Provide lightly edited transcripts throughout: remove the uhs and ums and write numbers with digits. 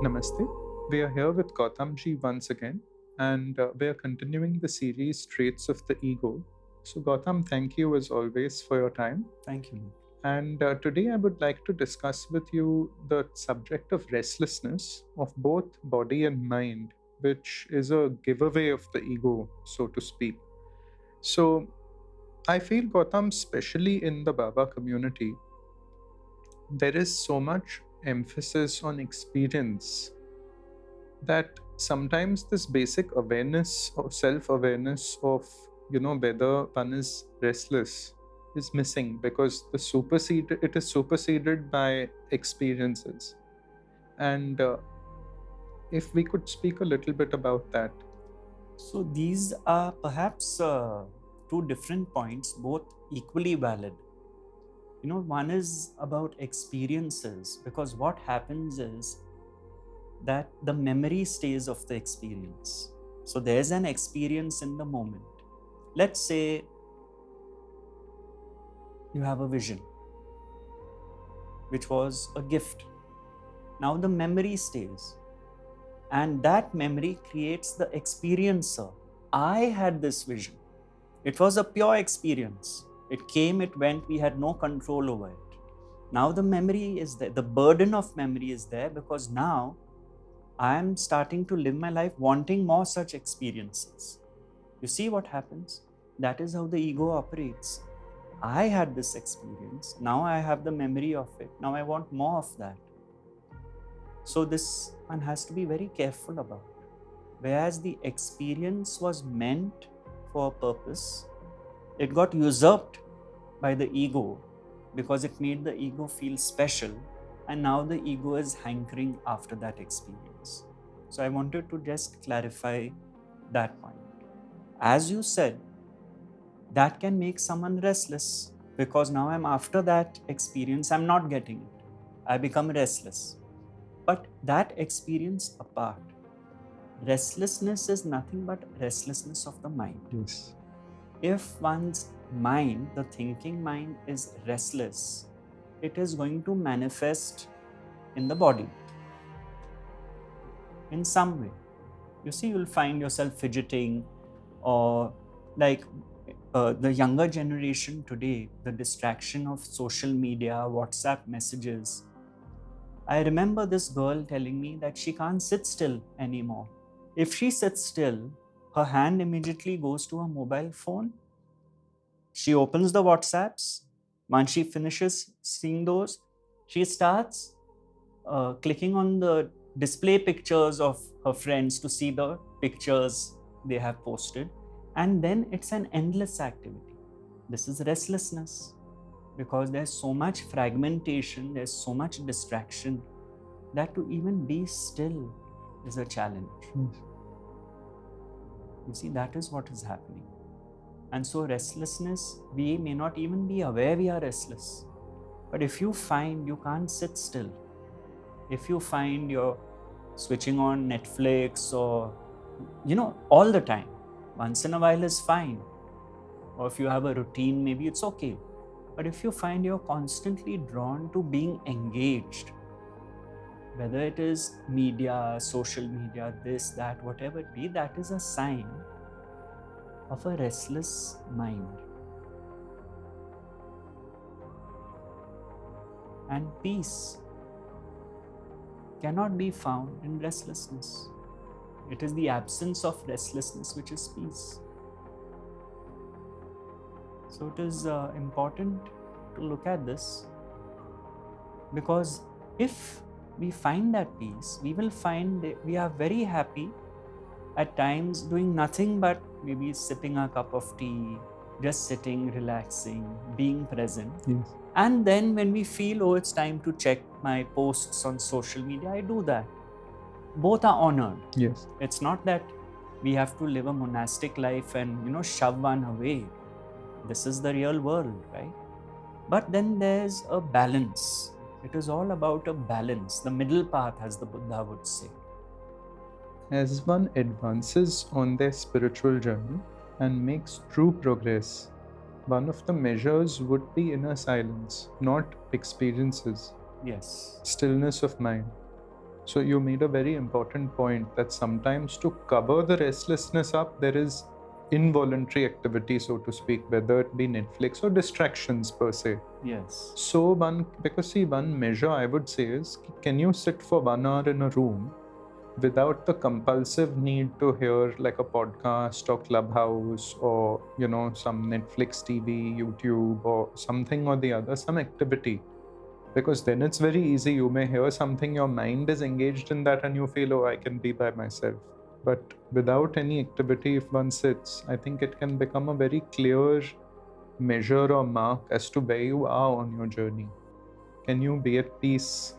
Namaste. We are here with Gautamji once again, and we are continuing the series Traits of the Ego. So, Gautam, thank you as always for your time. Thank you. And today I would like to discuss with you the subject of restlessness of both body and mind, which is a giveaway of the ego, so to speak. So, I feel, Gautam, especially in the Baba community, there is so much emphasis on experience that sometimes this basic awareness or self-awareness of whether one is restless is missing because it is superseded by experiences. And if we could speak a little bit about that. So these are perhaps two different points, both equally valid. One is about experiences, because what happens is that the memory stays of the experience. So there's an experience in the moment. Let's say you have a vision, which was a gift. Now the memory stays, and that memory creates the experiencer. I had this vision. It was a pure experience. It came, it went, we had no control over it. Now the memory is there, the burden of memory is there, because now I am starting to live my life wanting more such experiences. You see what happens? That is how the ego operates. I had this experience, now I have the memory of it, now I want more of that. So this one has to be very careful about. Whereas the experience was meant for a purpose, it got usurped by the ego because it made the ego feel special, and now the ego is hankering after that experience. So I wanted to just clarify that point. As you said, that can make someone restless, because now I'm after that experience, I'm not getting it. I become restless. But that experience apart, restlessness is nothing but restlessness of the mind. Yes. If one's mind, the thinking mind, is restless, it is going to manifest in the body in some way. You see, you'll find yourself fidgeting, or like the younger generation today, the distraction of social media, WhatsApp messages. I remember this girl telling me that she can't sit still anymore. If she sits still, her hand immediately goes to her mobile phone. She opens the WhatsApps. Once she finishes seeing those, she starts clicking on the display pictures of her friends to see the pictures they have posted. And then it's an endless activity. This is restlessness, because there's so much fragmentation, there's so much distraction, that to even be still is a challenge. Yes. You see, that is what is happening. And so restlessness, we may not even be aware we are restless. But if you find you can't sit still, if you find you're switching on Netflix or, all the time, once in a while is fine. Or if you have a routine, maybe it's okay. But if you find you're constantly drawn to being engaged, whether it is media, social media, this, that, whatever it be, that is a sign of a restless mind. And peace cannot be found in restlessness. It is the absence of restlessness which is peace. So it is important to look at this, because if we find that peace, we will find that we are very happy at times doing nothing but maybe sipping a cup of tea, just sitting, relaxing, being present. Yes. And then when we feel, oh, it's time to check my posts on social media, I do that. Both are honored. Yes. It's not that we have to live a monastic life and, shove one away. This is the real world, right? But then there's a balance. It is all about a balance, the middle path, as the Buddha would say. As one advances on their spiritual journey and makes true progress, one of the measures would be inner silence, not experiences, Yes. stillness of mind. So you made a very important point that sometimes to cover the restlessness up, there is involuntary activity, so to speak, whether it be Netflix or distractions per se. Yes. So because see, one measure I would say is, can you sit for 1 hour in a room without the compulsive need to hear like a podcast or Clubhouse or some Netflix TV, YouTube or something or the other, some activity. Because then it's very easy. You may hear something, your mind is engaged in that, and you feel, oh, I can be by myself. But without any activity, if one sits, I think it can become a very clear measure or mark as to where you are on your journey. Can you be at peace?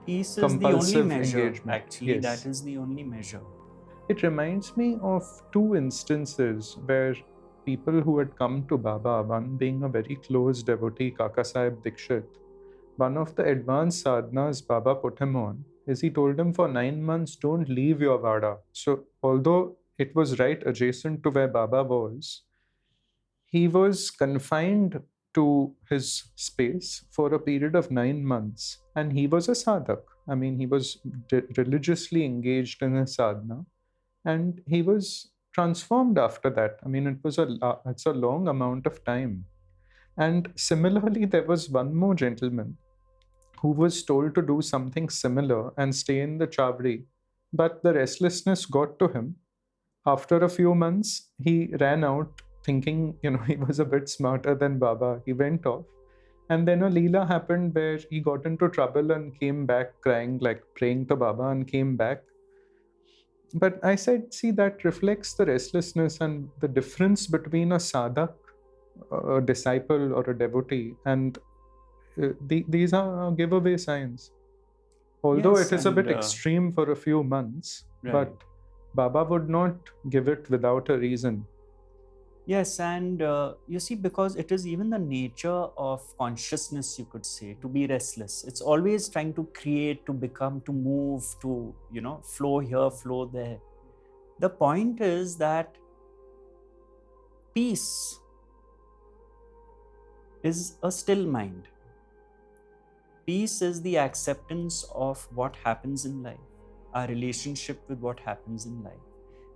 Peace is the only Compulsive measure. engagement. Actually, Yes. that is the only measure. It reminds me of two instances where people who had come to Baba, one being a very close devotee, Kaka Sahib Dikshit, one of the advanced sadhanas Baba put him on is he told him for 9 months, don't leave your Vada. So, although it was right adjacent to where Baba was, he was confined to his space for a period of 9 months. And he was a sadhak. I mean, he was religiously engaged in his sadhana. And he was transformed after that. I mean, it's a long amount of time. And similarly, there was one more gentleman who was told to do something similar and stay in the Chavri, but the restlessness got to him. After a few months, he ran out thinking, he was a bit smarter than Baba. He went off. And then a Leela happened where he got into trouble and came back crying, like praying to Baba, and came back. But I said, see, that reflects the restlessness and the difference between a sadhak, a disciple, or a devotee, and these are giveaway signs. Although Yes, it is a and, bit extreme for a few months, Right. but Baba would not give it without a reason. Yes, and you see, because it is even the nature of consciousness, you could say, to be restless. It's always trying to create, to become, to move, to, flow here, flow there. The point is that peace is a still mind. Peace is the acceptance of what happens in life, our relationship with what happens in life.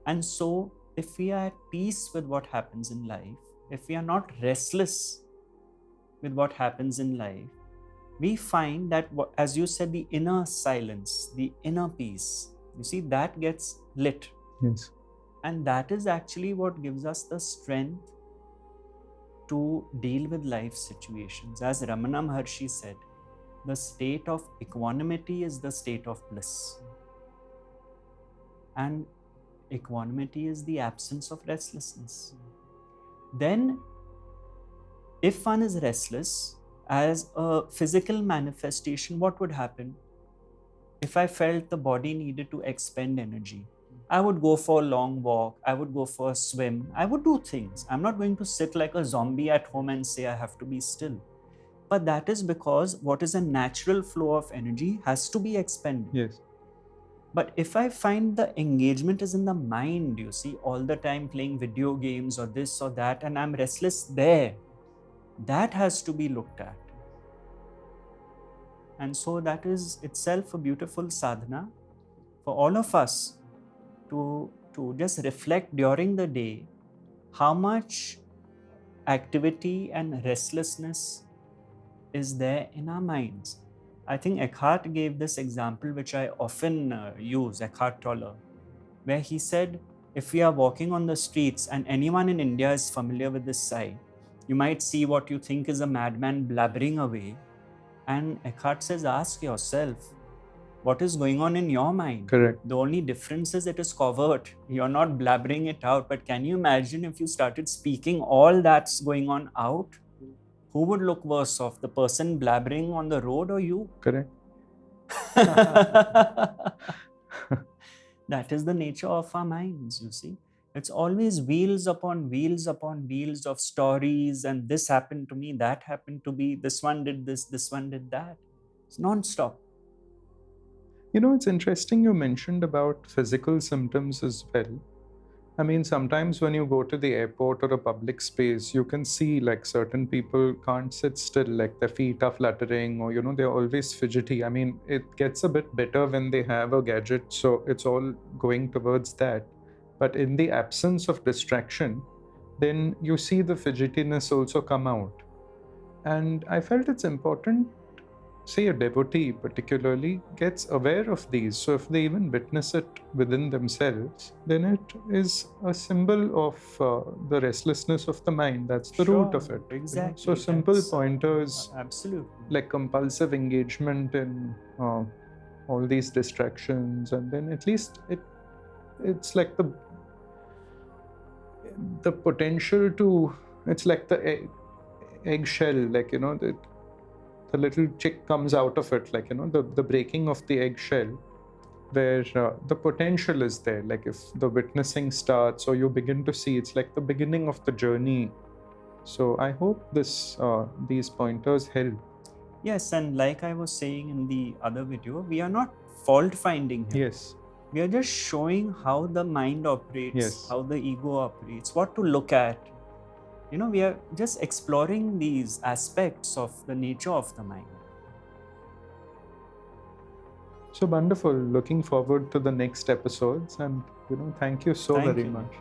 And so, if we are at peace with what happens in life, if we are not restless with what happens in life, we find that, as you said, the inner silence, the inner peace, you see, that gets lit. Yes. And that is actually what gives us the strength to deal with life situations. As Ramana Maharshi said, the state of equanimity is the state of bliss. And equanimity is the absence of restlessness. Then, if one is restless as a physical manifestation, what would happen? If I felt the body needed to expend energy, I would go for a long walk, I would go for a swim, I would do things. I'm not going to sit like a zombie at home and say I have to be still. But that is because what is a natural flow of energy has to be expended. Yes. But if I find the engagement is in the mind, you see, all the time playing video games or this or that, and I'm restless there, that has to be looked at. And so that is itself a beautiful sadhana for all of us to just reflect during the day how much activity and restlessness is there in our minds. I think Eckhart gave this example, which I often use, Eckhart Tolle, where he said, if we are walking on the streets, and anyone in India is familiar with this side, you might see what you think is a madman blabbering away. And Eckhart says, ask yourself, what is going on in your mind? Correct. The only difference is it is covert. You're not blabbering it out. But can you imagine if you started speaking all that's going on out? Who would look worse off, the person blabbering on the road or you? Correct. That is the nature of our minds, you see. It's always wheels upon wheels upon wheels of stories, and this happened to me, that happened to me, this one did this one did that. It's non-stop. It's interesting you mentioned about physical symptoms as well. I mean, sometimes when you go to the airport or a public space, you can see like certain people can't sit still, like their feet are fluttering, or they're always fidgety. I mean, it gets a bit better when they have a gadget, so it's all going towards that. But in the absence of distraction, then you see the fidgetiness also come out. And I felt it's important, say a devotee particularly gets aware of these. So if they even witness it within themselves, then it is a symbol of the restlessness of the mind. That's the root of Sure, it. exactly. So simple That's, pointers absolutely. like compulsive engagement in all these distractions, and then at least it's like the potential to, it's like the eggshell, like the little chick comes out of it, like the breaking of the eggshell, where the potential is there. Like if the witnessing starts, or you begin to see, it's like the beginning of the journey. So I hope these pointers help. Yes, and like I was saying in the other video, we are not fault finding here. Yes. We are just showing how the mind operates, Yes. how the ego operates, what to look at. We are just exploring these aspects of the nature of the mind. So wonderful. Looking forward to the next episodes, and thank you so Thank very you. much.